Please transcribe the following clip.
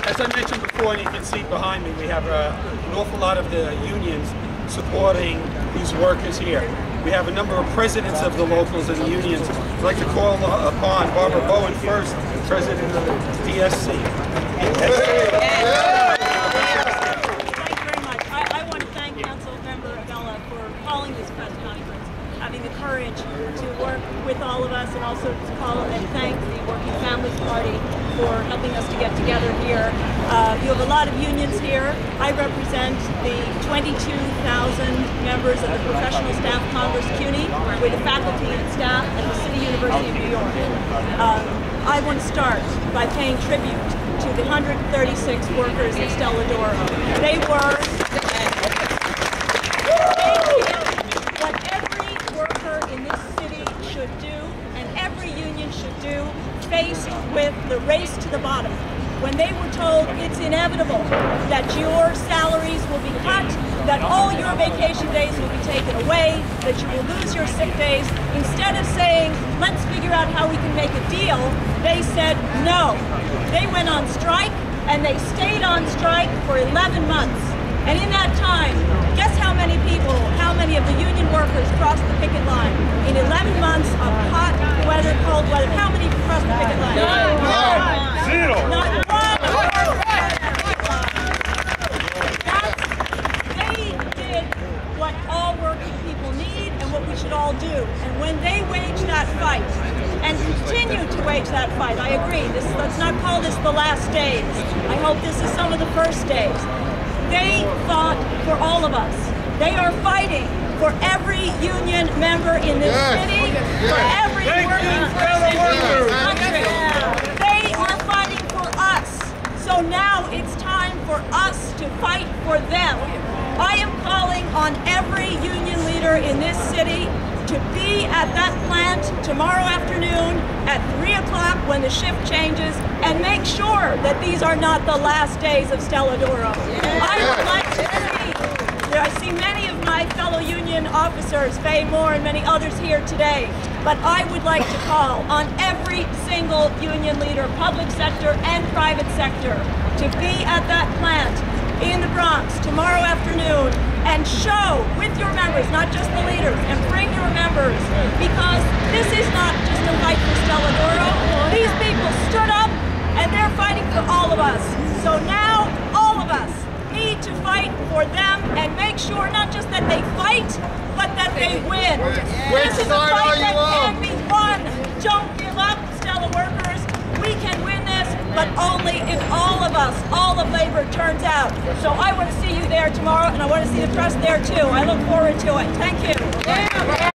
as I mentioned before, and you can see behind me, we have an awful lot of the unions supporting these workers here. We have a number of presidents of the locals and the unions. I'd like to call upon Barbara Bowen first, president of the DSC. I want to thank Councilmember Abella for calling this press conference, having the courage to work with all of us, and also to call and thank the Working Families Party for helping us to get together here. You have a lot of unions here. I represent the 22,000 members of the Professional Staff Congress CUNY, with the faculty and staff at the City University of New York. I want to start by paying tribute to the 136 workers at Stella D'Oro. They did what every worker in this city should do, and every union should do, faced with the race to the bottom. When they were told it's inevitable that your salaries will be cut, that all your vacation days will be taken away, that you will lose your sick days, instead of saying, let's figure out how we can make a deal, they said no. They went on strike, and they stayed on strike for 11 months. And in that time, guess how many people, how many of the union workers crossed the picket line? In 11 months of hot weather, cold weather, how many crossed the picket line? Zero. Not one. They did what all working people need and what we should all do. And when they wage that fight, and continue to wage that fight, I agree, let's not call this the last days. I hope this is some of the first days. They fought for all of us. They are fighting for every union member in this city, for every working person in this country. They are fighting for us. So now it's time for us to fight for them. I am calling on every union leader in this city to be at that plant tomorrow afternoon at 3 o'clock when the shift changes, and make sure that these are not the last days of Stella D'Oro. I would like to see, I see many of my fellow union officers, Faye Moore and many others here today, but I would like to call on every single union leader, public sector and private sector, to be at that plant in the Bronx tomorrow afternoon and show with your members, not just the leaders, and bring your members, because this is not just a fight for Stella D'Oro. These people stood up and they're fighting for all of us. So now all of us need to fight for them and make sure not just that they fight, but that they win. This is a fight that can be won. Don't give up, Stella workers. We can win this, but only if all of us, all of labor turns out. So I want to see you there tomorrow, and I want to see the press there too. I look forward to it. Thank you.